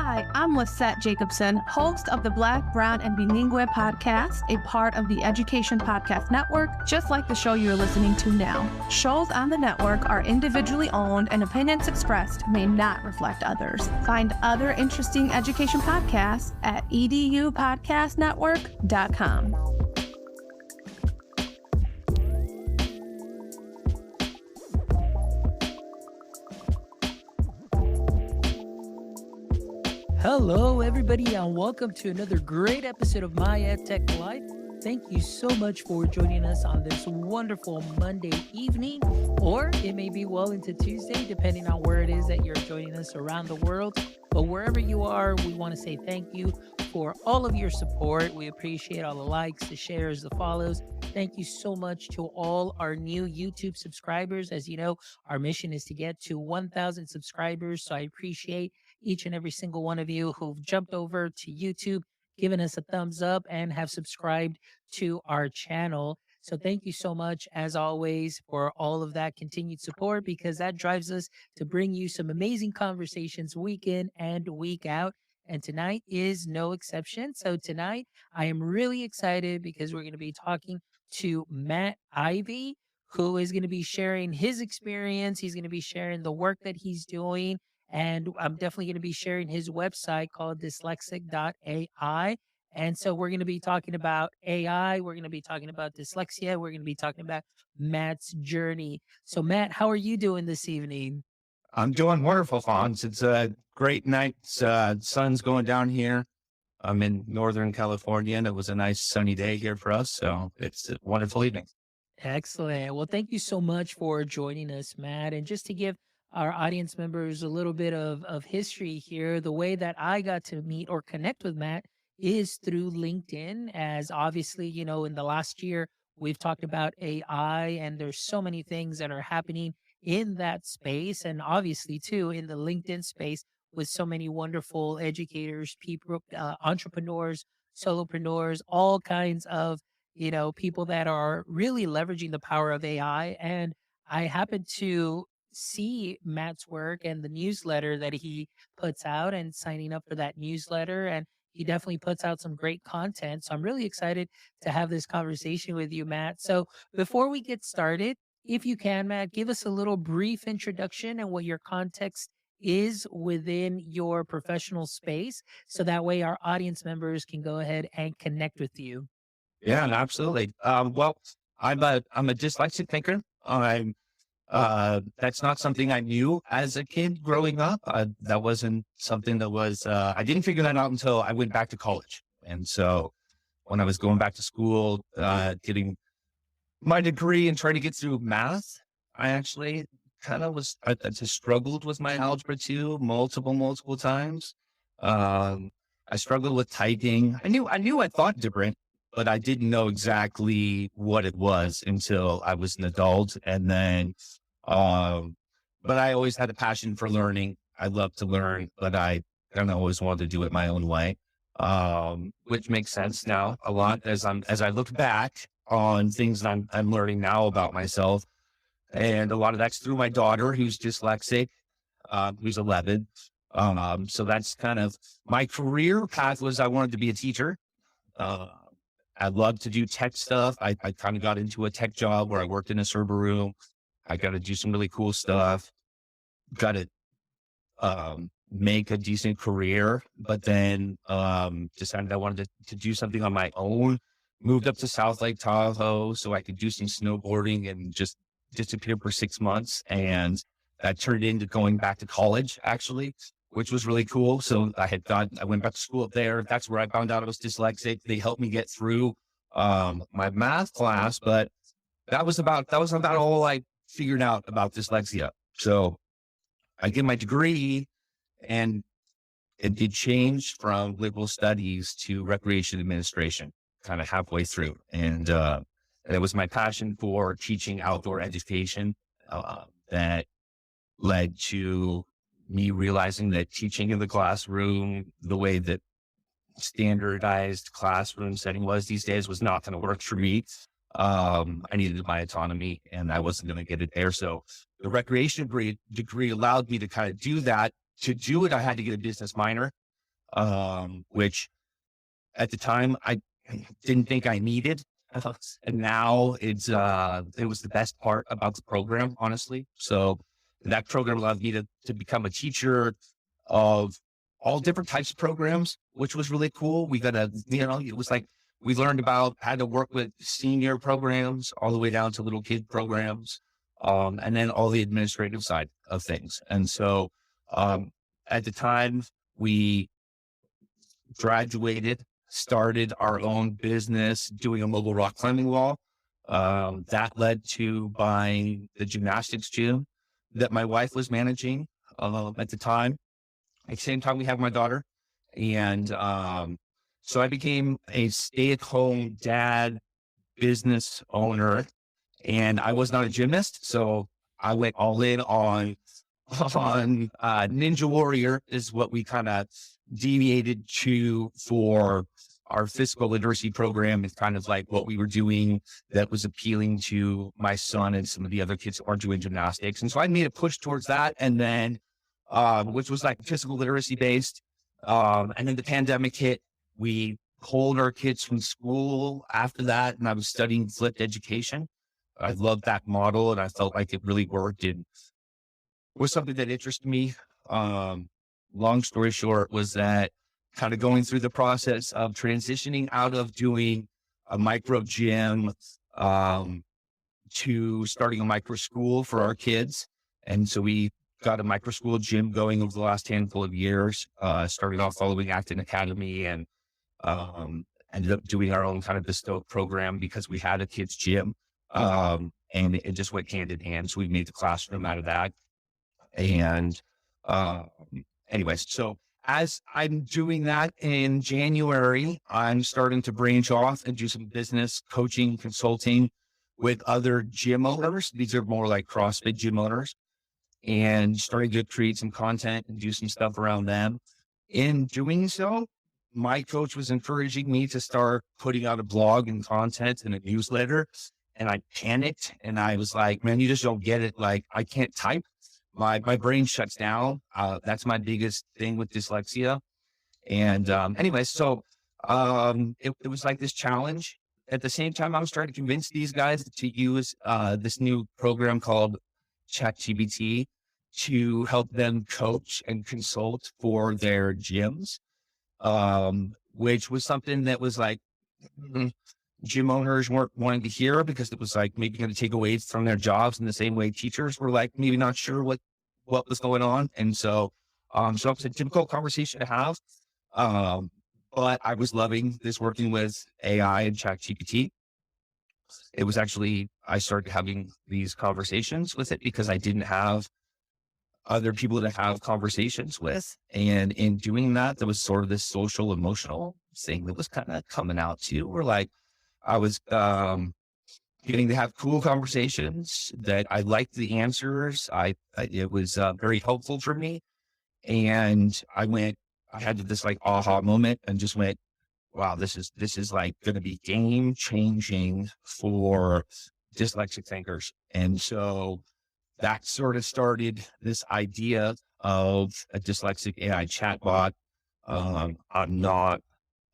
Hi, I'm Lisette Jacobson, host of the Black, Brown, and Bilingue podcast, a part of the Education Podcast Network, just like the show you're listening to now. Shows on the network are individually owned and opinions expressed may not reflect others. Find other interesting education podcasts at edupodcastnetwork.com. Hello, everybody, and welcome to another great episode of My EdTech Life. Thank you so much for joining us on this wonderful Monday evening, or it may be well into Tuesday, depending on where it is that you're joining us around the world. But wherever you are, we want to say thank you for all of your support. We appreciate all the likes, the shares, the follows. Thank you so much to all our new YouTube subscribers. As you know, our mission is to get to 1,000 subscribers, so I appreciate each and every single one of you who've jumped over to YouTube, given us a thumbs up, and have subscribed to our channel. So thank you so much, as always, for all of that continued support, because that drives us to bring you some amazing conversations week in and week out. And tonight is no exception. So tonight, I am really excited because we're going to be talking to Matt Ivy, who is going to be sharing his experience. He's going to be sharing the work that he's doing. And I'm definitely going to be sharing his website called Dyslexic.AI. And so we're going to be talking about AI. We're going to be talking about dyslexia. We're going to be talking about Matt's journey. So, Matt, how are you doing this evening? I'm doing wonderful, Fonz. It's a great night. Sun's going down here. I'm in Northern California, and it was a nice sunny day here for us. So it's a wonderful evening. Excellent. Well, thank you so much for joining us, Matt. And just to give our audience members a little bit of history here, the way that I got to meet or connect with Matt is through LinkedIn, as obviously, you know, in the last year, we've talked about AI, and there's so many things that are happening in that space. And obviously, too, in the LinkedIn space with so many wonderful educators, people, entrepreneurs, solopreneurs, all kinds of, you know, people that are really leveraging the power of AI. And I happen to see Matt's work and the newsletter that he puts out, and signing up for that newsletter. And he definitely puts out some great content. So I'm really excited to have this conversation with you, Matt. So before we get started, if you can, Matt, give us a little brief introduction and what your context is within your professional space. So that way our audience members can go ahead and connect with you. Yeah, absolutely. Well, I'm a dyslexic thinker. That's not something I knew as a kid growing up. That wasn't something that was, I didn't figure that out until I went back to college. And so when I was going back to school, getting my degree and trying to get through math, I actually kind of I just struggled with my algebra 2 multiple times. I struggled with typing. I knew I thought different, but I didn't know exactly what it was until I was an adult. And then, but I always had a passion for learning. I love to learn, but I kind of always wanted to do it my own way, which makes sense now a lot as I look back on things that I'm learning now about myself. And a lot of that's through my daughter, who's dyslexic, who's 11. So that's kind of my career path. Was I wanted to be a teacher. I love to do tech stuff. I kind of got into a tech job where I worked in a server room. I got to do some really cool stuff. Got to make a decent career, but then decided I wanted to do something on my own. Moved up to South Lake Tahoe so I could do some snowboarding and just disappear for 6 months. And that turned into going back to college, actually, which was really cool. So I went back to school up there. That's where I found out I was dyslexic. They helped me get through my math class, but that was about all I figured out about dyslexia. So I get my degree, and it did change from liberal studies to recreation administration kind of halfway through. And it was my passion for teaching outdoor education that led to me realizing that teaching in the classroom, the way that standardized classroom setting was these days, was not going to work for me. I needed my autonomy, and I wasn't going to get it there. So the recreation degree allowed me to kind of do that. To do it, I had to get a business minor. which at the time I didn't think I needed. And now it was the best part about the program, honestly. So that program allowed me to become a teacher of all different types of programs, which was really cool. We got it was like we learned about how to work with senior programs all the way down to little kid programs, and then all the administrative side of things. And so at the time we graduated, started our own business doing a mobile rock climbing wall. That led to buying the gymnastics gym that my wife was managing at the time. At the same time, we have my daughter. And so I became a stay-at-home dad, business owner, and I was not a gymnast. So I went all in on Ninja Warrior is what we kind of deviated to for our physical literacy program. It's kind of like what we were doing that was appealing to my son and some of the other kids who are doing gymnastics. And so I made a push towards that. And then, which was like physical literacy based. And then the pandemic hit. We pulled our kids from school after that. And I was studying flipped education. I loved that model and I felt like it really worked. And was something that interested me. Long story short was that kind of going through the process of transitioning out of doing a micro gym to starting a micro school for our kids. And so we got a micro school gym going over the last handful of years, started off following Acton Academy and ended up doing our own kind of bespoke program because we had a kids gym. And it just went hand in hand. So we made the classroom out of that. And anyways, so as I'm doing that in January, I'm starting to branch off and do some business coaching, consulting with other gym owners. These are more like CrossFit gym owners, and starting to create some content and do some stuff around them. In doing so, my coach was encouraging me to start putting out a blog and content and a newsletter. And I panicked and I was like, man, you just don't get it. Like I can't type. My brain shuts down. That's my biggest thing with dyslexia. And anyways, so it was like this challenge. At the same time, I was trying to convince these guys to use this new program called ChatGPT to help them coach and consult for their gyms, which was something that was like gym owners weren't wanting to hear because it was like maybe going to take away from their jobs in the same way teachers were like maybe not sure what was going on. And so so it's a difficult conversation to have. But I was loving this working with AI and ChatGPT. It was actually, I started having these conversations with it because I didn't have other people to have conversations with. And in doing that, there was sort of this social emotional thing that was kind of coming out too, where like I was getting to have cool conversations that I liked the answers. It was very helpful for me. And I had this like aha moment and just went, wow, this is like going to be game changing for dyslexic thinkers. And so that sort of started this idea of a dyslexic AI chatbot. I'm not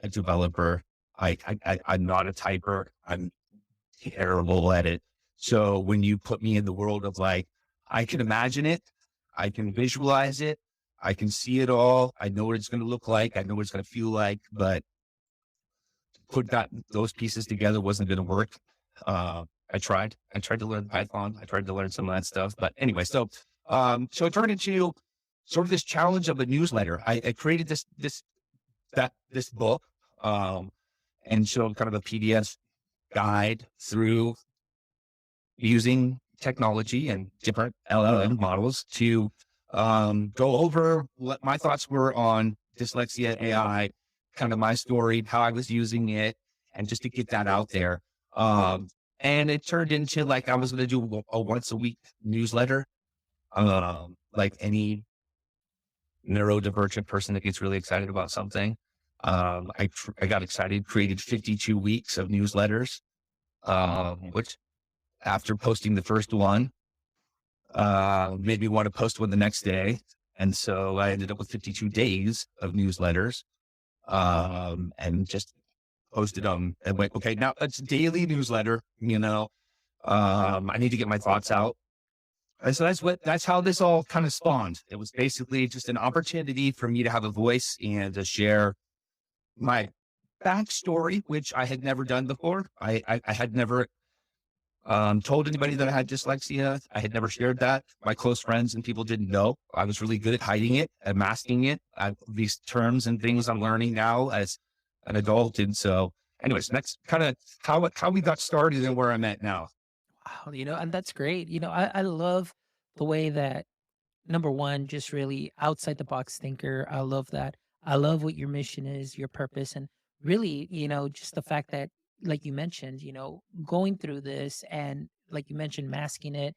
a developer. I'm not a typer. I'm terrible at it. So when you put me in the world of like, I can imagine it, I can visualize it, I can see it all. I know what it's going to look like. I know what it's going to feel like, but put those pieces together wasn't going to work. I tried to learn Python. I tried to learn some of that stuff, but anyway, so it turned into sort of this challenge of a newsletter. I created this book, and showed kind of a PDF guide through using technology and different LLM models to go over what my thoughts were on Dyslexia AI, kind of my story, how I was using it, and just to get that out there. And it turned into like I was going to do a once a week newsletter, like any neurodivergent person that gets really excited about something. I got excited, created 52 weeks of newsletters, which after posting the first one, made me want to post one the next day. And so I ended up with 52 days of newsletters, and just posted them and went, okay, now it's a daily newsletter, I need to get my thoughts out. And so that's how this all kind of spawned. It was basically just an opportunity for me to have a voice and to share my backstory, which I had never done before. I had never told anybody that I had dyslexia. I had never shared that. My close friends and people didn't know. I was really good at hiding it and masking it. These terms and things I'm learning now as an adult. And so, anyways, that's kind of how we got started and where I'm at now. Wow, and that's great. I love the way that number one, just really outside the box thinker. I love that. I love what your mission is, your purpose, and really, just the fact that, like you mentioned, going through this and like you mentioned, masking it,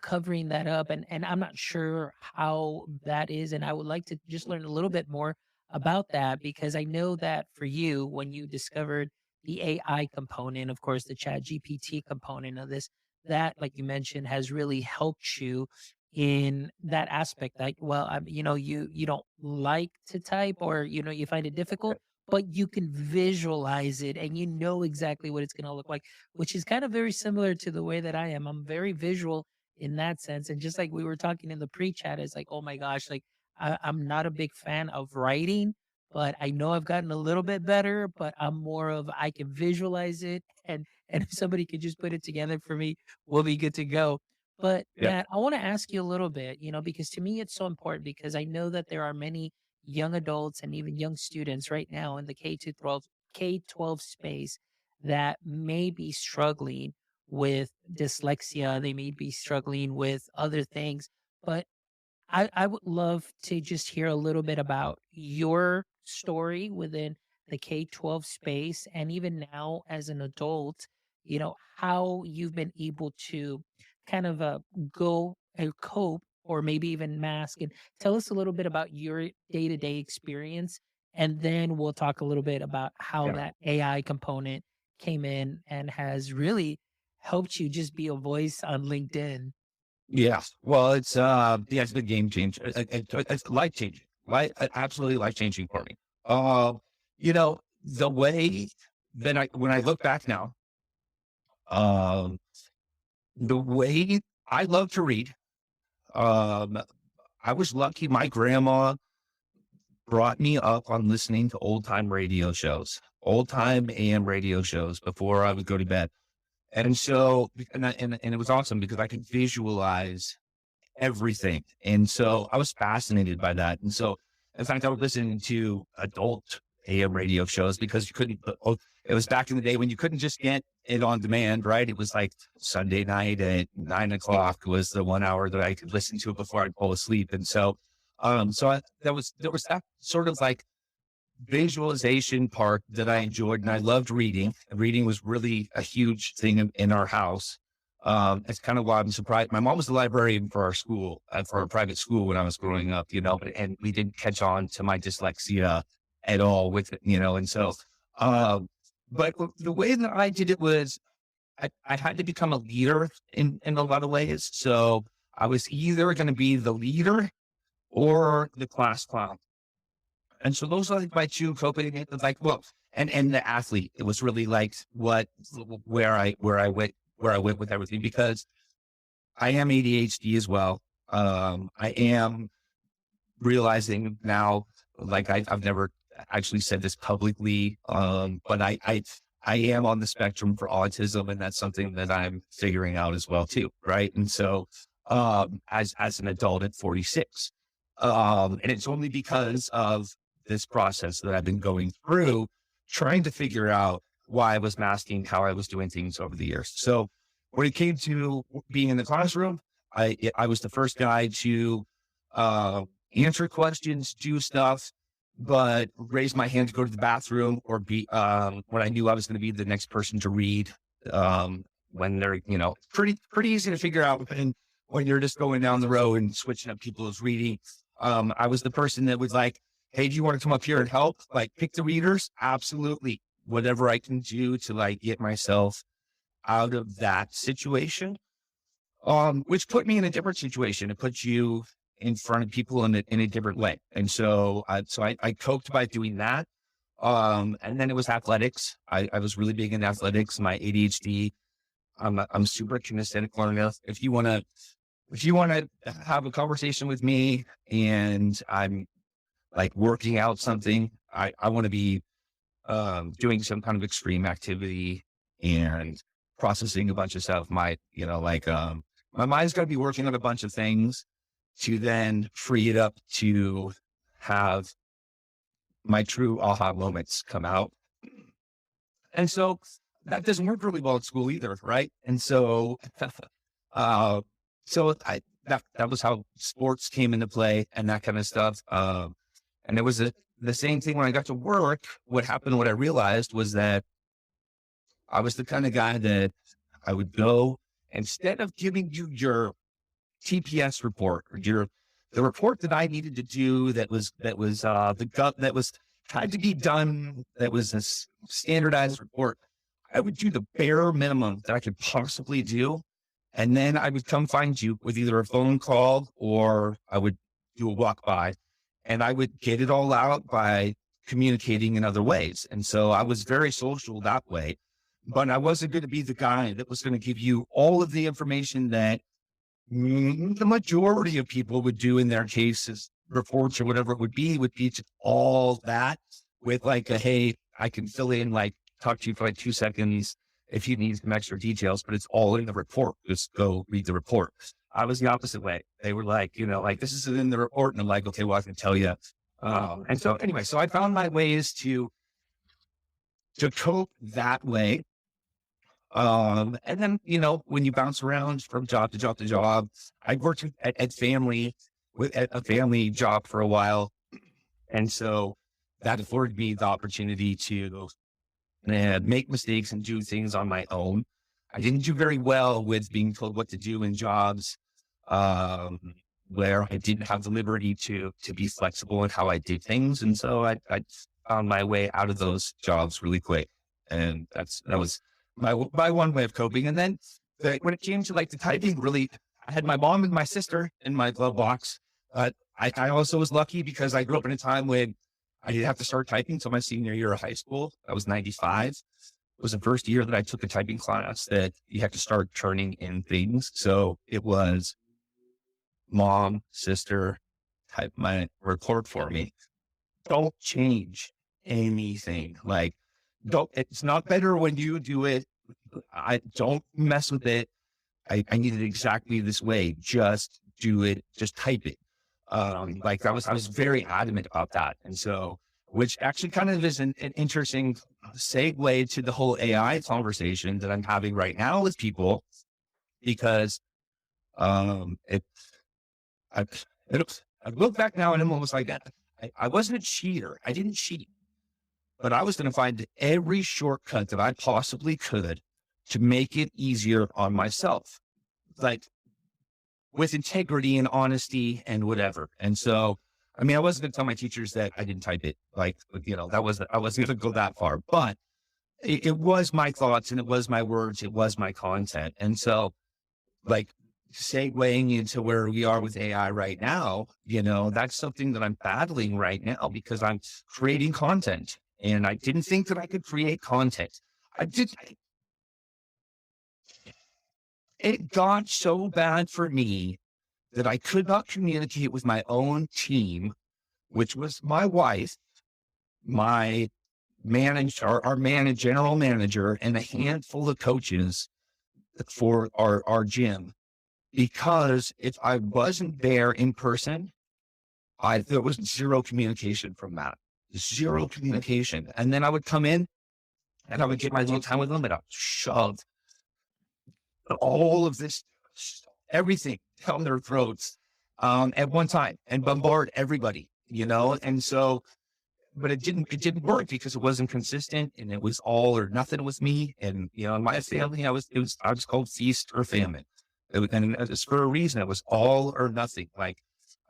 covering that up. And I'm not sure how that is. And I would like to just learn a little bit more about that because I know that for you, when you discovered the AI component, of course, the chat GPT component of this, that, like you mentioned, has really helped you in that aspect. Like, well, you don't like to type or, you find it difficult, but you can visualize it and you know exactly what it's going to look like, which is kind of very similar to the way that I am. I'm very visual in that sense. And just like we were talking in the pre-chat, it's like, oh my gosh, like I'm not a big fan of writing, but I know I've gotten a little bit better. But I'm more of I can visualize it, and if somebody could just put it together for me, we'll be good to go. But Yeah. Matt, I want to ask you a little bit, because to me it's so important because I know that there are many young adults and even young students right now in the K-12 space that may be struggling with dyslexia. They may be struggling with other things, but I would love to just hear a little bit about your story within the K-12 space and even now as an adult, how you've been able to kind of go and cope or maybe even mask and tell us a little bit about your day-to-day experience. And then we'll talk a little bit about how Yeah. that AI component came in and has really helped you just be a voice on LinkedIn. Yeah. Well, it's been game changer. It's life changing, right? Absolutely life changing for me. The way that when I look back now, um, the way I love to read, um, I was lucky. My grandma brought me up on listening to old time AM radio shows before I would go to bed. And so, and it was awesome because I could visualize everything. And so I was fascinated by that. And so, in fact, I was listening to adult AM radio shows because you couldn't, it was back in the day when you couldn't just get it on demand, right? It was like Sunday night at 9 o'clock was the 1 hour that I could listen to it before I'd fall asleep. And so, there was that sort of like visualization part that I enjoyed, and I loved reading. Reading was really a huge thing in our house. It's kind of why I'm surprised. My mom was the librarian for our school, for our private school when I was growing up, and we didn't catch on to my dyslexia at all with it, and so, um, but the way that I did it was I had to become a leader in a lot of ways. So I was either going to be the leader or the class clown. And so those are like my two coping, like, well, and the athlete, it was really like where I went with everything because I am ADHD as well. I am realizing now, like I've never actually said this publicly, but I am on the spectrum for autism, and that's something that I'm figuring out as well too, right? And so, as an adult at 46, and it's only because of this process that I've been going through, trying to figure out why I was masking how I was doing things over the years. So, when it came to being in the classroom, I was the first guy to uh, answer questions, do stuff, but raise my hand to go to the bathroom or be when I knew I was going to be the next person to read. When they're pretty easy to figure out when you're just going down the road and switching up people's reading. I was the person that was like, "Hey, do you want to come up here and help? Like pick the readers? Absolutely, whatever I can do to like get myself out of that situation." Which put me in a different situation. It puts you in front of people in a different way. And so I coped by doing that. And then it was athletics. I was really big in athletics. My ADHD, I'm super kinesthetic learner. If you want to have a conversation with me and I'm like working out something, I want to be doing some kind of extreme activity and processing a bunch of stuff. My mind's got to be working on a bunch of things to then free it up to have my true aha moments come out. And so that doesn't work really well at school either, right? And so, uh, that was how sports came into play and that kind of stuff. And it was the same thing when I got to work. What I realized was that I was the kind of guy that I would go, instead of giving you your TPS report or the report that I needed to do that was had to be done, that was a standardized report. I would do the bare minimum that I could possibly do. And then I would come find you with either a phone call or I would do a walk by, and I would get it all out by communicating in other ways. And so I was very social that way, but I wasn't going to be the guy that was going to give you all of the information that the majority of people would do in their cases, reports or whatever it would be just all that with like hey, I can fill in, like talk to you for like 2 seconds if you need some extra details, but it's all in the report. Just go read the report. I was the opposite way. They were like, this is in the report. And I'm like, okay, well, I can tell you. And so anyway, so I found my ways to cope that way. And then, when you bounce around from job to job to job, I worked at a family job for a while. And so that afforded me the opportunity to make mistakes and do things on my own. I didn't do very well with being told what to do in jobs, where I didn't have the liberty to be flexible in how I did things. And so I found my way out of those jobs really quick. And that was my one way of coping. And then when it came to like the typing, really, I had my mom and my sister in my glove box. I also was lucky because I grew up in a time when I didn't have to start typing until my senior year of high school. I was 95. It was the first year that I took a typing class that you have to start turning in things. So it was mom, sister, type my report for me. Don't change anything. Like, it's not better when you do it. I don't mess with it. I need it exactly this way. Just do it. Just type it. I was very adamant about that. And so, which actually kind of is an interesting segue to the whole AI conversation that I'm having right now with people, because I look back now and I'm almost like that. I wasn't a cheater. I didn't cheat, but I was going to find every shortcut that I possibly could to make it easier on myself, like with integrity and honesty and whatever. And so, I mean, I wasn't going to tell my teachers that I didn't type it. I wasn't going to go that far, but it was my thoughts and it was my words. It was my content. And so, like, segueing into where we are with AI right now, that's something that I'm battling right now because I'm creating content and I didn't think that I could create content. It got so bad for me that I could not communicate with my own team, which was my wife, my manager, general manager, and a handful of coaches for our gym. Because if I wasn't there in person, there was zero communication from that. Zero communication. And then I would come in and I would get my little time with them and I would shove all of this, everything down their throats at one time and bombard everybody, And so, but it didn't work because it wasn't consistent and it was all or nothing with me. And, in my family, I was called feast or famine. And it's for a reason. It was all or nothing. Like,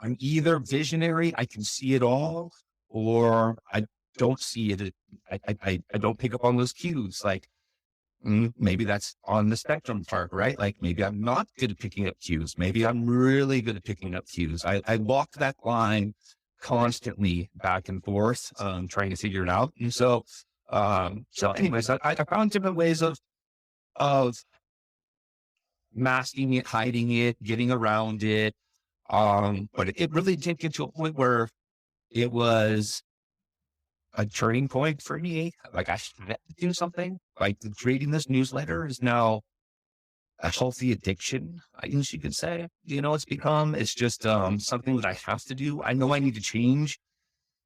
I'm either visionary, I can see it all, or I don't see it. I don't pick up on those cues. Like, maybe that's on the spectrum part, right? Like maybe I'm not good at picking up cues. Maybe I'm really good at picking up cues. I walk that line constantly back and forth, trying to figure it out. And so anyways, I found different ways of masking it, hiding it, getting around it. But it really did get to a point where it was a turning point for me. Like I had to do something. Like creating this newsletter is now a healthy addiction, I guess you could say. It's become. It's just something that I have to do. I know I need to change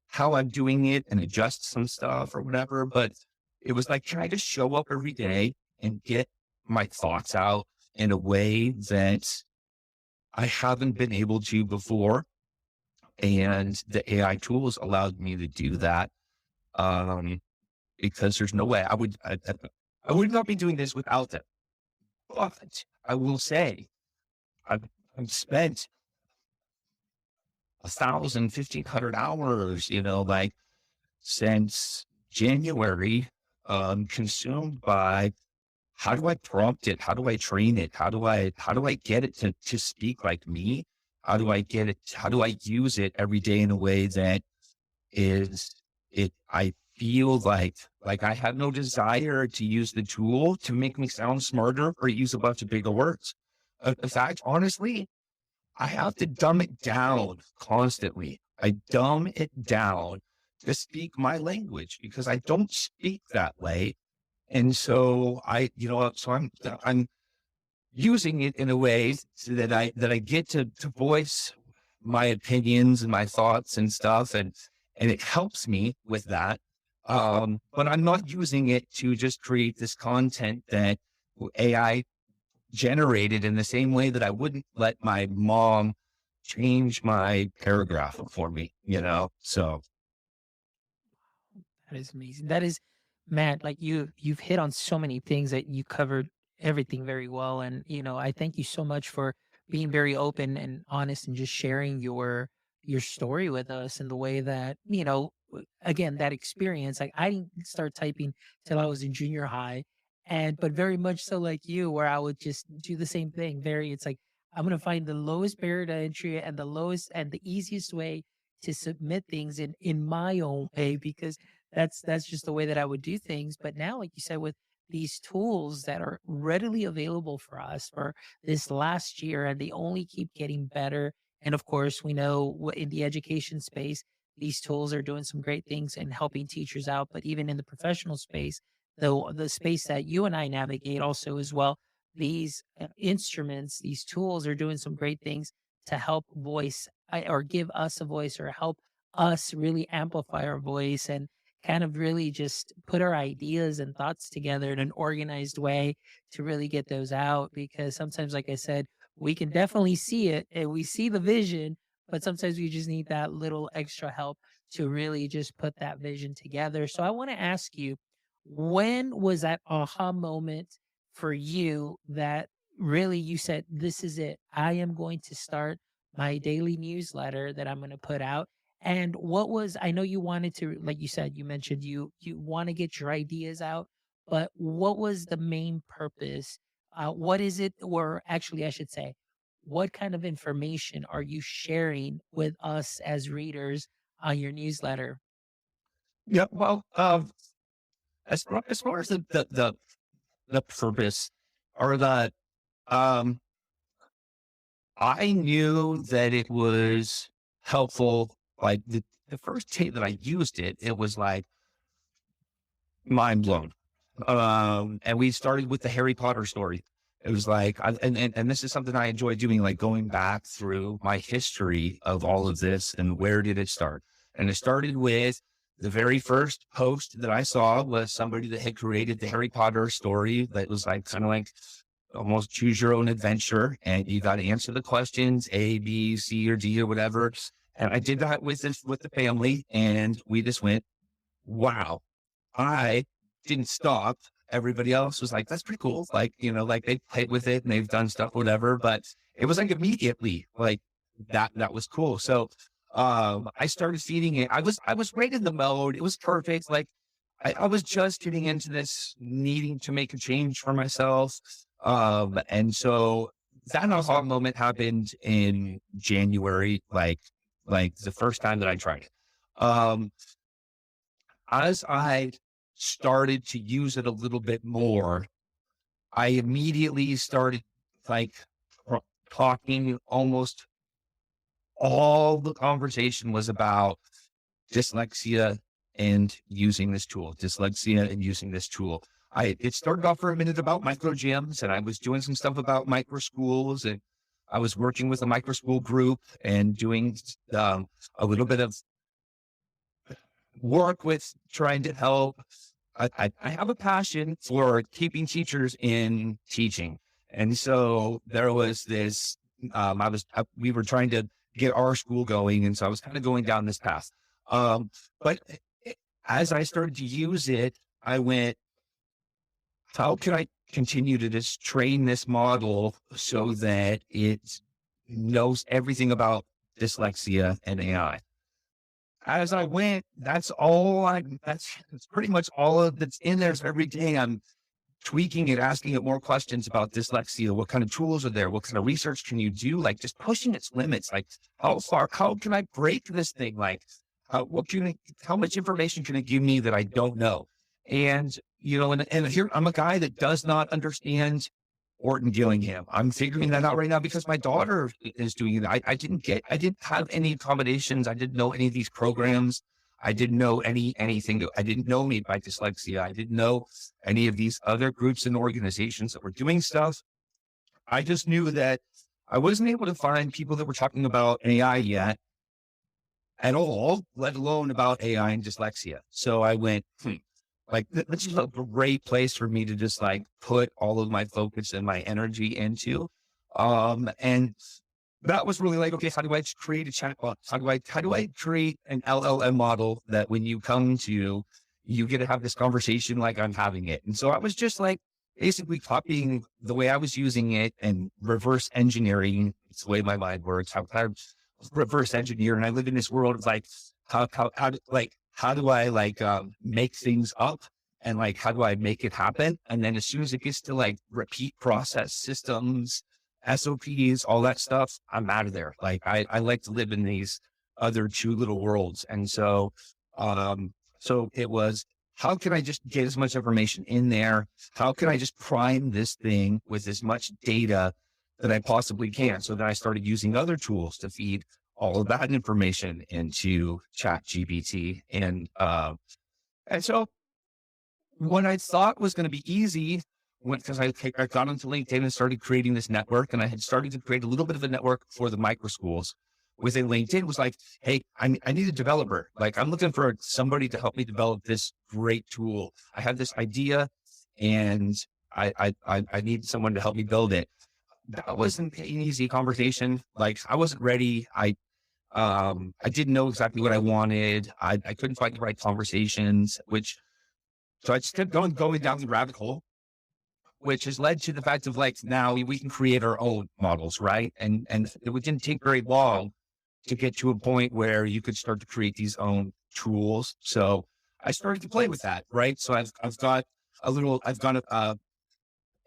how I'm doing it and adjust some stuff or whatever, but it was like, can I just show up every day and get my thoughts out in a way that I haven't been able to before? And the AI tools allowed me to do that. Um, because there's no way I would not be doing this without them. But I will say I've spent 1,500 hours, like since January, consumed by how do I prompt it? How do I train it? How do I get it to speak like me? How do I use it every day in a way that is I feel like I have no desire to use the tool to make me sound smarter or use a bunch of bigger words. In fact, honestly, I have to dumb it down constantly. I dumb it down to speak my language because I don't speak that way. And so I'm using it in a way so that I get to voice my opinions and my thoughts and stuff, and it helps me with that. But I'm not using it to just create this content that AI generated in the same way that I wouldn't let my mom change my paragraph for me. So That is amazing. That is, man, like you've hit on so many things that you covered everything very well. And, I thank you so much for being very open and honest and just sharing your story with us and the way that, again, that experience. Like I didn't start typing till I was in junior high. And but very much so like you, where I would just do the same thing. It's like I'm gonna find the lowest barrier to entry and the lowest and the easiest way to submit things in my own way because that's just the way that I would do things. But now, like you said, with these tools that are readily available for us for this last year, and they only keep getting better. And of course, we know in the education space, these tools are doing some great things and helping teachers out. But even in the professional space, though the space that you and I navigate also as well, these instruments, these tools are doing some great things to help or give us a voice or help us really amplify our voice and kind of really just put our ideas and thoughts together in an organized way to really get those out. Because sometimes, like I said, we can definitely see it and we see the vision, but sometimes we just need that little extra help to really just put that vision together. So I want to ask you, when was that aha moment for you that really you said, this is it? I am going to start my daily newsletter that I'm going to put out. And what was, I know you wanted to, like you said, you mentioned you want to get your ideas out, but what was the main purpose? What is it, or actually I should say, what kind of information are you sharing with us as readers on your newsletter? yeah, well, as far as the purpose or um I knew that it was helpful. Like the first day that I used it, it was like mind blown. And we started with the Harry Potter story. It was like, and this is something I enjoy doing, like going back through my history of all of this and where did it start? And it started with the very first post that I saw was somebody that had created the Harry Potter story that was like kind of like almost choose your own adventure. And you got to answer the questions A, B, C, or D or whatever. And I did that with the family, and we just went, wow, I didn't stop. Everybody else was like, that's pretty cool. Like, like they played with it and they've done stuff, whatever. But it was like immediately like that was cool. So I started feeding it. I was right in the mode. It was perfect. Like I was just getting into this, needing to make a change for myself. And so that aha moment happened in January, like the first time that I tried it. Um, as I started to use it a little bit more, I immediately started like talking. Almost all the conversation was about dyslexia and using this tool, dyslexia and using this tool. It started off for a minute about micro gyms, and I was doing some stuff about micro schools, and I was working with a micro school group and doing a little bit of work with trying to help. I have a passion for keeping teachers in teaching. And so there was this, we were trying to get our school going. And so I was kind of going down this path. But as I started to use it, I went, how can I continue to just train this model so that it knows everything about dyslexia and AI? As I went, that's pretty much all of that's in there. So every day I'm tweaking it, asking it more questions about dyslexia. What kind of tools are there? What kind of research can you do? Like just pushing its limits. Like how can I break this thing? Like how much information can it give me that I don't know? And, and here I'm a guy that does not understand Orton Gillingham. I'm figuring that out right now because my daughter is doing it. I didn't have any accommodations. I didn't know any of these programs. I didn't know anything. I didn't know Made by Dyslexia. I didn't know any of these other groups and organizations that were doing stuff. I just knew that I wasn't able to find people that were talking about AI yet at all, let alone about AI and dyslexia. So I went, like, this is a great place for me to just like put all of my focus and my energy into. And that was really like, okay, how do I create a chatbot? How do I create an LLM model that when you come to, you get to have this conversation like I'm having it? And so I was just like basically copying the way I was using it and reverse engineering. It's the way my mind works. How I reverse engineer, and I live in this world of like how do I make things up, and like how do I make it happen? And then as soon as it gets to like repeat process systems, SOPs, all that stuff, I'm out of there. Like I like to live in these other two little worlds. And so it was, how can I just get as much information in there? How can I just prime this thing with as much data that I possibly can? So then I started using other tools to feed all of that information into ChatGPT. And so what I thought was going to be easy, because I got onto LinkedIn and started creating this network, and I had started to create a little bit of a network for the micro schools within LinkedIn. Was like, hey, I need a developer. Like, I'm looking for somebody to help me develop this great tool. I have this idea, and I need someone to help me build it. That wasn't an easy conversation. Like, I wasn't ready. I didn't know exactly what I wanted. I couldn't find the right conversations, so I just kept going down the rabbit hole, which has led to the fact of like, now we can create our own models, right? And it didn't take very long to get to a point where you could start to create these own tools. So I started to play with that, right? So I've got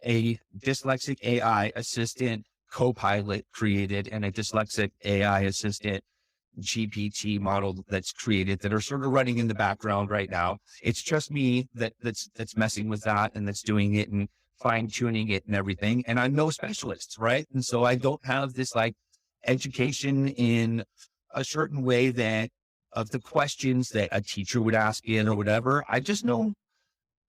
a Dyslexic.AI assistant co-pilot created, and a Dyslexic.AI assistant GPT model that's created, that are sort of running in the background right now. It's just me that's messing with that, and that's doing it and fine tuning it and everything. And I'm no specialist, right? And so I don't have this like education in a certain way that of the questions that a teacher would ask in or whatever. I just know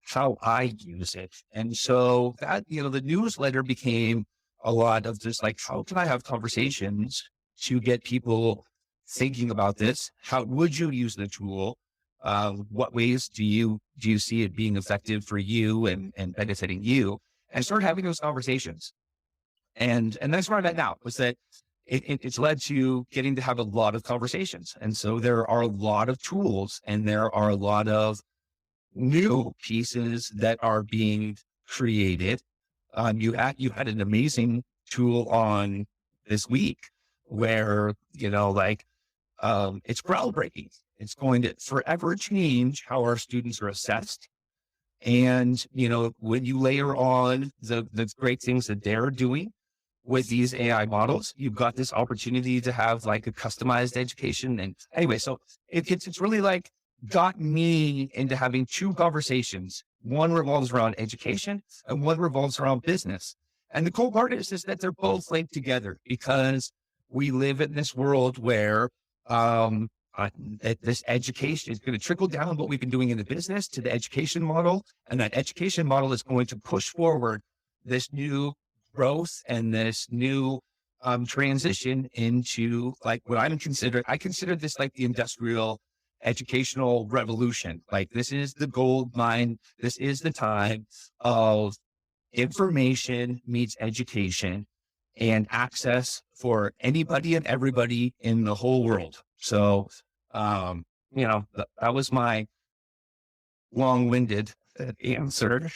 how I use it. And so that, the newsletter became a lot of just like, how can I have conversations to get people thinking about this? How would you use the tool? What ways do you see it being effective for you and benefiting you? And start having those conversations. And that's where I'm at now, was that it's led to getting to have a lot of conversations. And so there are a lot of tools, and there are a lot of new pieces that are being created. You had an amazing tool on this week where, it's groundbreaking. It's going to forever change how our students are assessed. And, when you layer on the great things that they're doing with these AI models, you've got this opportunity to have like a customized education. And anyway, so it's really like got me into having two conversations. One revolves around education and one revolves around business. And the cool part is that they're both linked together because we live in this world where, this education is going to trickle down what we've been doing in the business to the education model. And that education model is going to push forward this new growth and this new transition into like what I consider this like the industrial educational revolution. Like this is the gold mine. This is the time of information meets education and access for anybody and everybody in the whole world. So, that was my long-winded answer.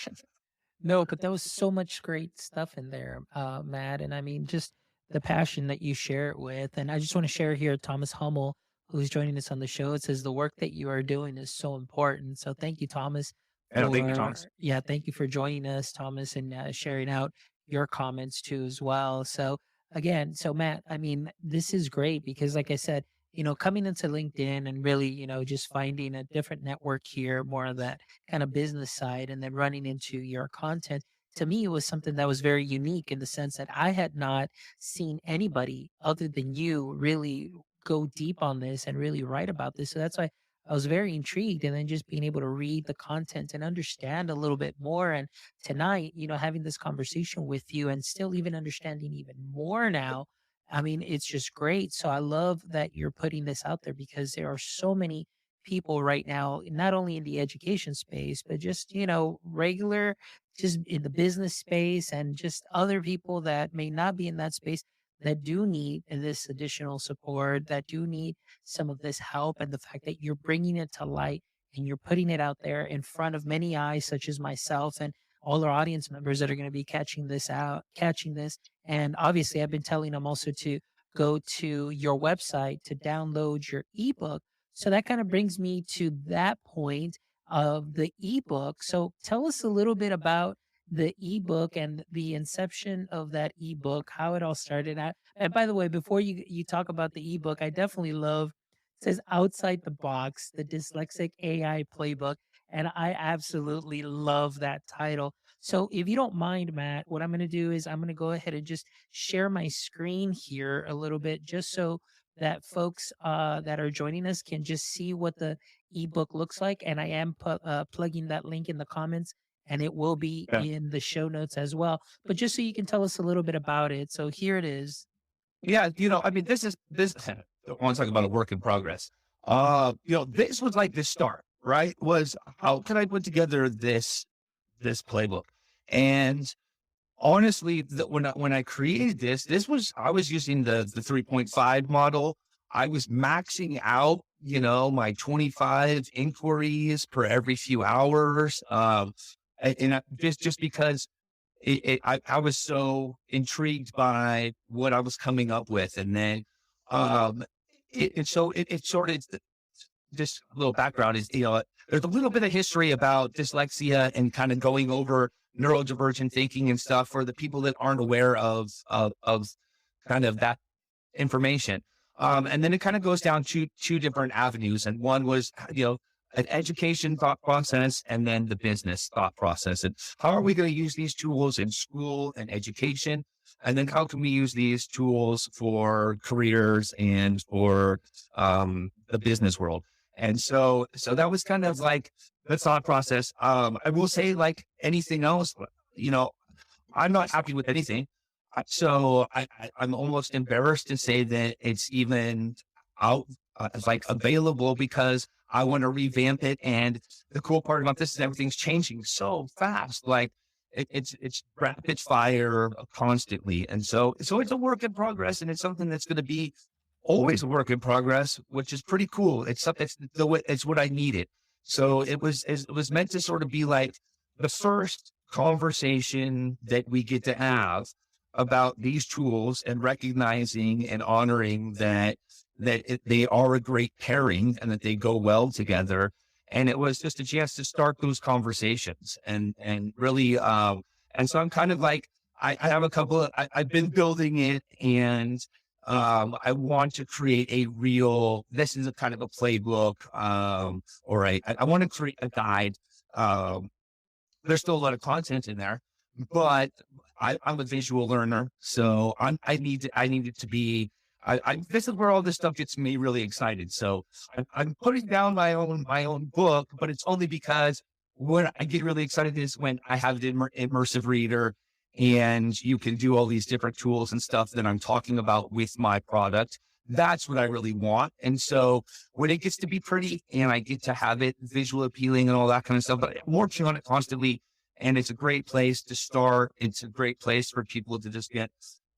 No, but that was so much great stuff in there, Matt. And I mean, just the passion that you share it with. And I just want to share here, Thomas Hummel, who's joining us on the show. It says the work that you are doing is so important. So thank you, Thomas, And thank you, Thomas. thank you for joining us, Thomas, and sharing out your comments too as well. So again, so Matt, I mean, this is great because, like I said, coming into LinkedIn and really, just finding a different network here, more of that kind of business side, and then running into your content. To me, it was something that was very unique in the sense that I had not seen anybody other than you really go deep on this and really write about this. So that's why I was very intrigued. And then just being able to read the content and understand a little bit more. And tonight, having this conversation with you and still even understanding even more now. I mean, it's just great. So I love that you're putting this out there because there are so many people right now, not only in the education space, but just, regular, just in the business space and just other people that may not be in that space that do need this additional support, that do need some of this help. And the fact that you're bringing it to light and you're putting it out there in front of many eyes, such as myself and all our audience members that are going to be catching this. And obviously, I've been telling them also to go to your website to download your ebook. So that kind of brings me to that point of the ebook. So tell us a little bit about the ebook and the inception of that ebook, how it all started out. And by the way, before you talk about the ebook, I definitely love it says outside the box, the Dyslexic AI playbook. And I absolutely love that title. So if you don't mind, Matt, what I'm going to do is I'm going to go ahead and just share my screen here a little bit, just so that folks that are joining us can just see what the ebook looks like. And I am plugging that link in the comments, and it will be Yeah. in the show notes as well. But just so you can tell us a little bit about it. So here it is. Yeah. I mean, this, I want to talk about a work in progress. This was like the start, right? Was how can I put together this playbook? And honestly, when I created I was using the 3.5 model. I was maxing out, my 25 inquiries per every few hours. Just because I was so intrigued by what I was coming up with. And then, it sort of, just a little background is, there's a little bit of history about dyslexia and kind of going over neurodivergent thinking and stuff for the people that aren't aware of kind of that information. And then it kind of goes down to two different avenues. And one was, an education thought process and then the business thought process. And how are we going to use these tools in school and education? And then how can we use these tools for careers and for the business world? And so that was kind of like the thought process. I will say, like anything else, I'm not happy with anything. I'm almost embarrassed to say that it's even out, like available, because I want to revamp it. And the cool part about this is everything's changing so fast. Like it's rapid fire constantly. And so it's a work in progress, and it's something that's going to be always a work in progress, which is pretty cool. It's what I needed. So it was meant to sort of be like the first conversation that we get to have about these tools, and recognizing and honoring that they are a great pairing and that they go well together. And it was just a chance to start those conversations and really, and so I'm kind of like, I have a couple of, I've been building it, and I want to create a real, this is a kind of a playbook, or I want to create a guide. Um, there's still a lot of content in there, but I'm a visual learner, so I need it to be. This is where all this stuff gets me really excited. So I'm putting down my own book, but it's only because when I get really excited is when I have the immersive reader, and you can do all these different tools and stuff that I'm talking about with my product. That's what I really want. And so when it gets to be pretty and I get to have it visual appealing and all that kind of stuff, but I'm working on it constantly, and it's a great place to start. It's a great place for people to just get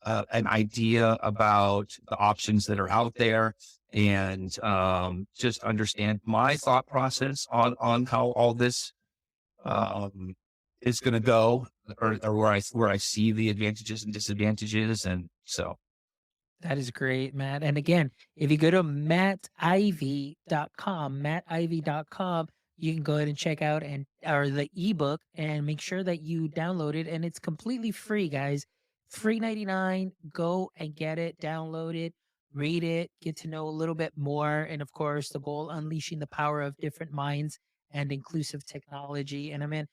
an idea about the options that are out there, and just understand my thought process on how all this um, is going to go, or where I see the advantages and disadvantages. And so, That is great, Matt. And again, if you go to mattivy.com, you can go ahead and check out or the ebook, and make sure that you download it. And it's completely free, guys. Free 99. Go and get it, download it, read it, get to know a little bit more. And of course, the goal, unleashing the power of different minds and inclusive technology. And I mean,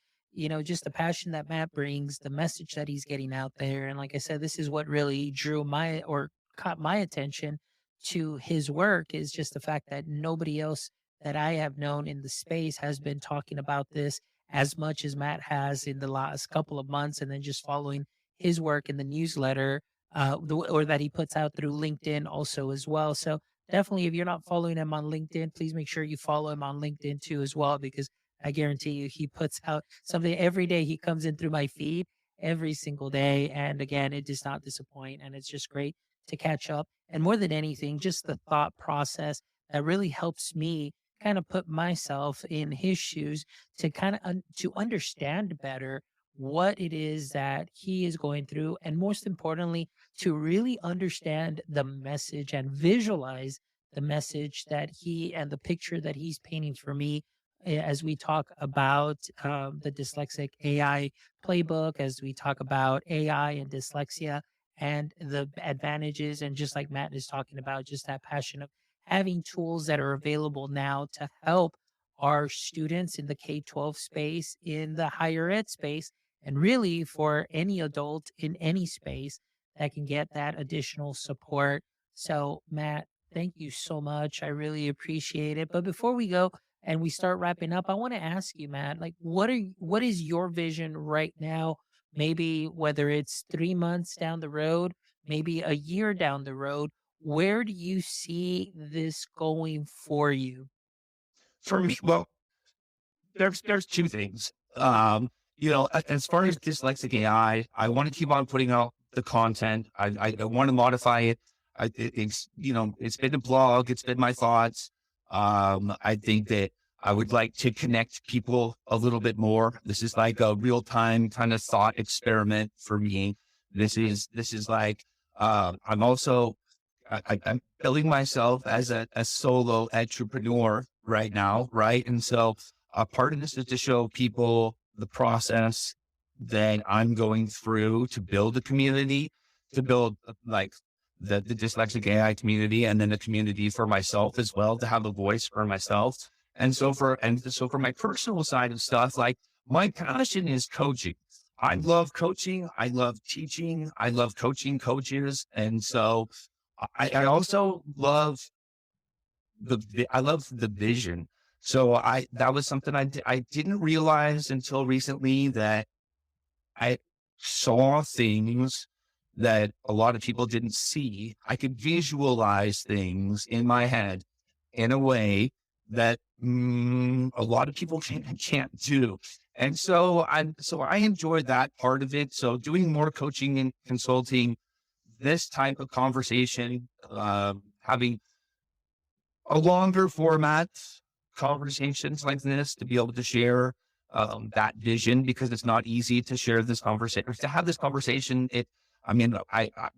just the passion that Matt brings, the message that he's getting out there. And like I said, this is what really drew caught my attention to his work, is just the fact that nobody else that I have known in the space has been talking about this as much as Matt has in the last couple of months. And then just following his work in the newsletter, or that he puts out through LinkedIn also as well. So definitely, if you're not following him on LinkedIn, please make sure you follow him on LinkedIn too as well, because I guarantee you he puts out something every day. He comes in through my feed every single day. And again, it does not disappoint. And it's just great to catch up. And more than anything, just the thought process that really helps me kind of put myself in his shoes to kind of to understand better what it is that he is going through, and most importantly, to really understand the message and visualize the message that he and the picture that he's painting for me, as we talk about the Dyslexic AI playbook, as we talk about AI and dyslexia and the advantages. And just like Matt is talking about, just that passion of having tools that are available now to help our students in the K-12 space, in the higher ed space, and really for any adult in any space that can get that additional support. So, Matt, thank you so much. I really appreciate it. But before we go and we start wrapping up, I want to ask you, Matt, like, what is your vision right now? Maybe whether it's 3 months down the road, maybe a year down the road, where do you see this going for you? for me, well, there's two things. As far as Dyslexic AI, I want to keep on putting out the content. I want to modify it. It's been a blog. It's been my thoughts. I think that I would like to connect people a little bit more. This is like a real time kind of thought experiment for me. This is like, I'm also, I'm building myself as a solo entrepreneur right now. Right. And so a part of this is to show people the process that I'm going through to build a community, to build like the Dyslexic AI community, and then a community for myself as well, to have a voice for myself. And so for my personal side of stuff, like my passion is coaching. I love coaching. I love teaching. I love coaching coaches. And so I also love I love the vision. So that was something I didn't realize until recently, that I saw things that a lot of people didn't see. I could visualize things in my head in a way that a lot of people can't do. And so I enjoy that part of it. So doing more coaching and consulting, this type of conversation, having a longer format conversations like this to be able to share that vision, because it's not easy to share this conversation, to have this conversation. I mean,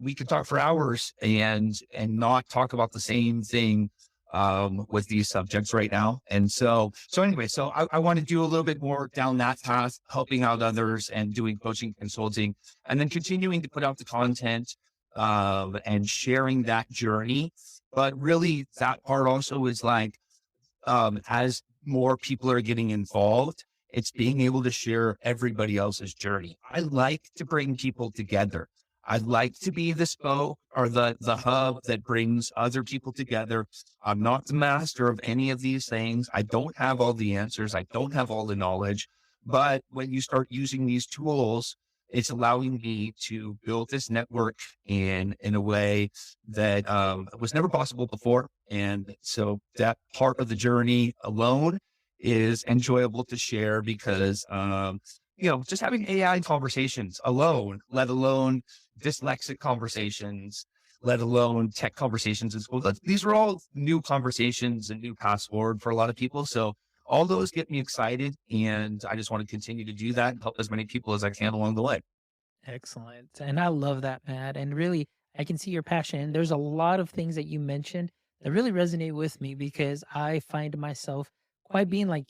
we could talk for hours and not talk about the same thing with these subjects right now. And so anyway, so I want to do a little bit more down that path, helping out others and doing coaching, consulting, and then continuing to put out the content and sharing that journey. But really, that part also is like, as more people are getting involved, it's being able to share everybody else's journey. I like to bring people together. I'd like to be the spoke or the hub that brings other people together. I'm not the master of any of these things. I don't have all the answers. I don't have all the knowledge. But when you start using these tools, it's allowing me to build this network in a way that was never possible before. And so that part of the journey alone is enjoyable to share because, just having AI conversations alone, let alone dyslexic conversations, let alone tech conversations as well. These are all new conversations and new paths forward for a lot of people. So all those get me excited. And I just want to continue to do that and help as many people as I can along the way. Excellent. And I love that, Matt. And really, I can see your passion. There's a lot of things that you mentioned that really resonate with me because I find myself quite being like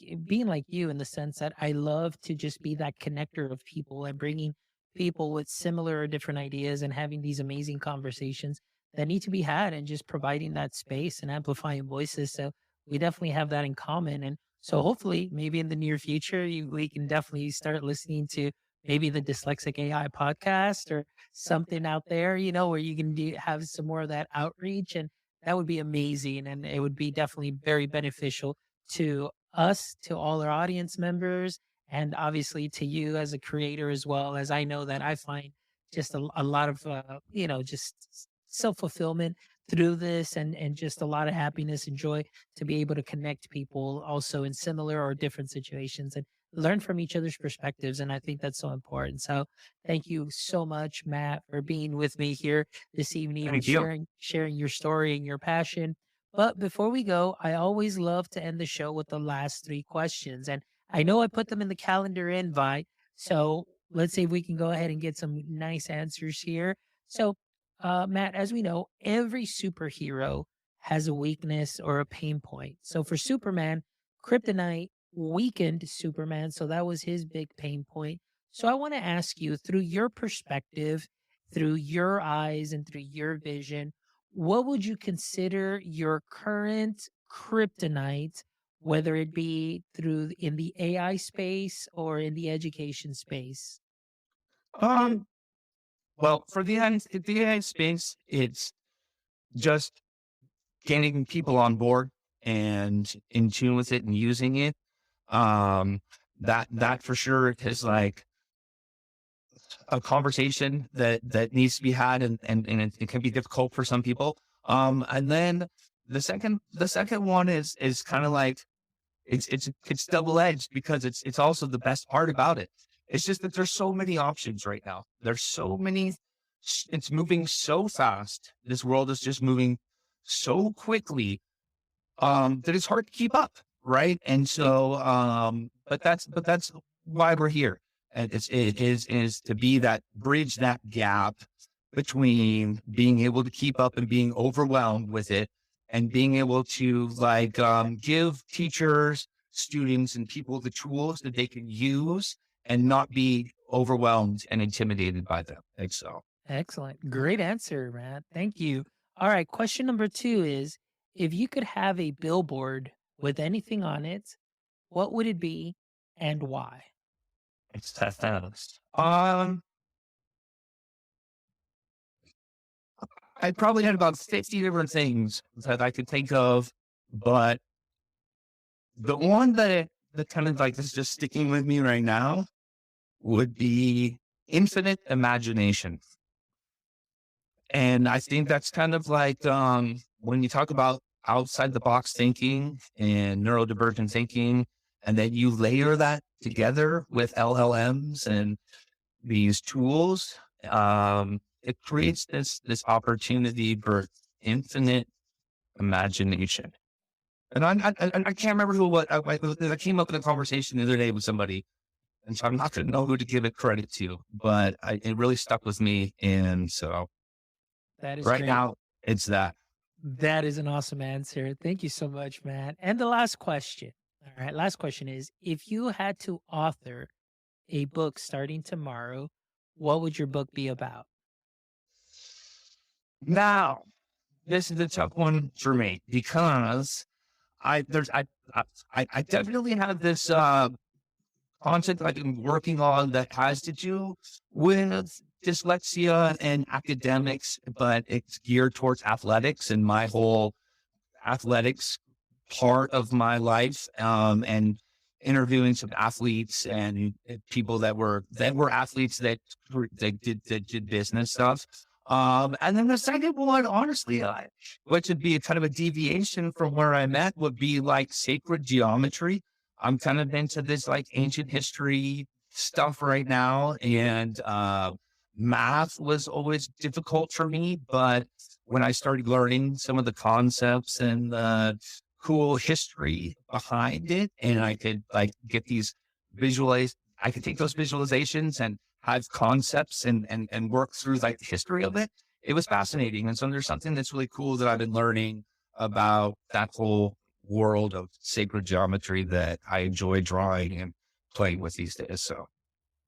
you in the sense that I love to just be that connector of people and bringing people with similar or different ideas and having these amazing conversations that need to be had and just providing that space and amplifying voices. So we definitely have that in common. And so hopefully maybe in the near future, we can definitely start listening to maybe the Dyslexic AI podcast or something out there, where you can have some more of that outreach. And that would be amazing. And it would be definitely very beneficial to us, to all our audience members, and obviously to you as a creator, as well as I know that I find just a lot of, just self fulfillment through this and just a lot of happiness and joy to be able to connect people also in similar or different situations and learn from each other's perspectives. And I think that's so important. So thank you so much, Matt, for being with me here this evening and Thank you. sharing your story and your passion. But before we go, I always love to end the show with the last three questions. And I know I put them in the calendar invite. So let's see if we can go ahead and get some nice answers here. So, Matt, as we know, every superhero has a weakness or a pain point. So for Superman, kryptonite weakened Superman. So that was his big pain point. So I want to ask you, through your perspective, through your eyes, and through your vision, what would you consider your current kryptonite, whether it be through in the AI space or in the education space? Um, well, for the AI space, it's just getting people on board and in tune with it and using it. Um, that for sure is like a conversation that needs to be had, and it can be difficult for some people. And then the second one is kind of like it's double edged because it's also the best part about it. It's just that there's so many options right now. There's so many. It's moving so fast. This world is just moving so quickly that it's hard to keep up, right? And so, but that's why we're here, and it is to be that bridge, that gap between being able to keep up and being overwhelmed with it, and being able to like give teachers, students, and people the tools that they can use and not be overwhelmed and intimidated by them. Like so. Excellent. Great answer, Matt. Thank you. All right. Question number two is, if you could have a billboard with anything on it, what would it be and why? It's that. I probably had about 50 different things that I could think of, but the one that kind of like is just sticking with me right now would be infinite imagination. And I think that's kind of like when you talk about outside the box thinking and neurodivergent thinking, and then you layer that together with LLMs and these tools, it creates this opportunity for infinite imagination. And I can't remember who what I came up with a conversation the other day with somebody, And so I'm not going to know who to give it credit to, but it really stuck with me. And so That is right great. now it's that. That is an awesome answer. Thank you so much, Matt. And the last question. All right. Last question is, if you had to author a book starting tomorrow, what would your book be about? Now, this is a tough one for me because I definitely have this content I've been working on that has to do with dyslexia and academics, but it's geared towards athletics and my whole athletics part of my life, and interviewing some athletes and people that were athletes that did business stuff. And then the second one, honestly, which would be a kind of a deviation from where I'm at, would be like sacred geometry. I'm kind of into this like ancient history stuff right now, and math was always difficult for me, but when I started learning some of the concepts and the cool history behind it, and I could like get these I could take those visualizations and have concepts and work through like the history of it. It was fascinating. And so there's something that's really cool that I've been learning about that whole world of sacred geometry that I enjoy drawing and playing with these days. So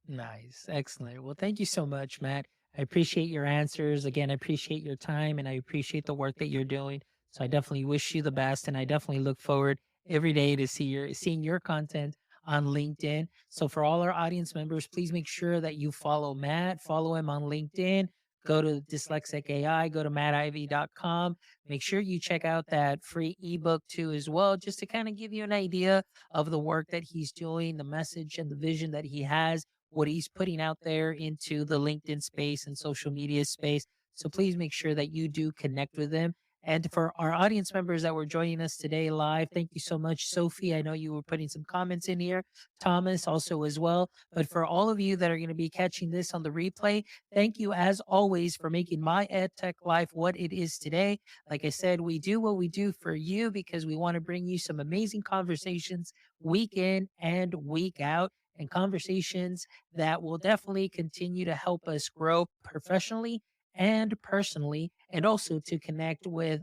Nice. Excellent. Well, thank you so much, Matt. I appreciate your answers. Again, I appreciate your time and I appreciate the work that you're doing. So I definitely wish you the best and I definitely look forward every day to seeing your content on LinkedIn. So for all our audience members, please make sure that you follow Matt, follow him on LinkedIn. Go to Dyslexic.AI, go to mattivy.com. Make sure you check out that free ebook too as well, just to kind of give you an idea of the work that he's doing, the message and the vision that he has, what he's putting out there into the LinkedIn space and social media space. So please make sure that you do connect with him. And for our audience members that were joining us today live, thank you so much, Sophie. I know you were putting some comments in here, Thomas also as well. But for all of you that are going to be catching this on the replay, thank you as always for making my EdTech life what it is today. Like I said, we do what we do for you because we want to bring you some amazing conversations week in and week out, and conversations that will definitely continue to help us grow professionally and personally, and also to connect with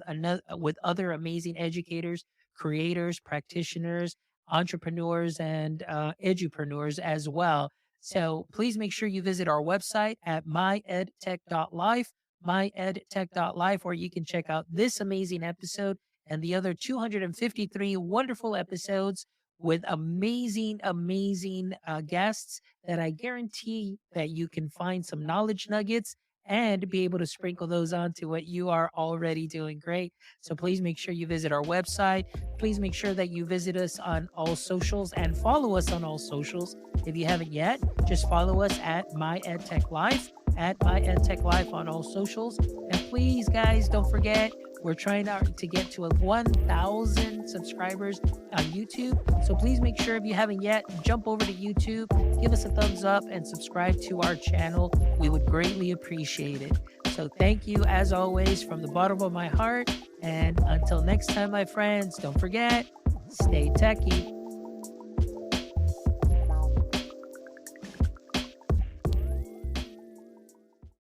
other amazing educators, creators, practitioners, entrepreneurs, and edupreneurs as well. So please make sure you visit our website at myedtech.life, myedtech.life, where you can check out this amazing episode and the other 253 wonderful episodes with amazing guests that I guarantee that you can find some knowledge nuggets and be able to sprinkle those onto what you are already doing great. So please make sure you visit our website. Please make sure that you visit us on all socials and follow us on all socials. If you haven't yet, just follow us at MyEdTechLife, at MyEdTechLife on all socials. And please, guys, don't forget, we're trying to get to 1,000 subscribers on YouTube. So please make sure if you haven't yet, jump over to YouTube, give us a thumbs up, and subscribe to our channel. We would greatly appreciate it. So thank you, as always, from the bottom of my heart. And until next time, my friends, don't forget, stay techie.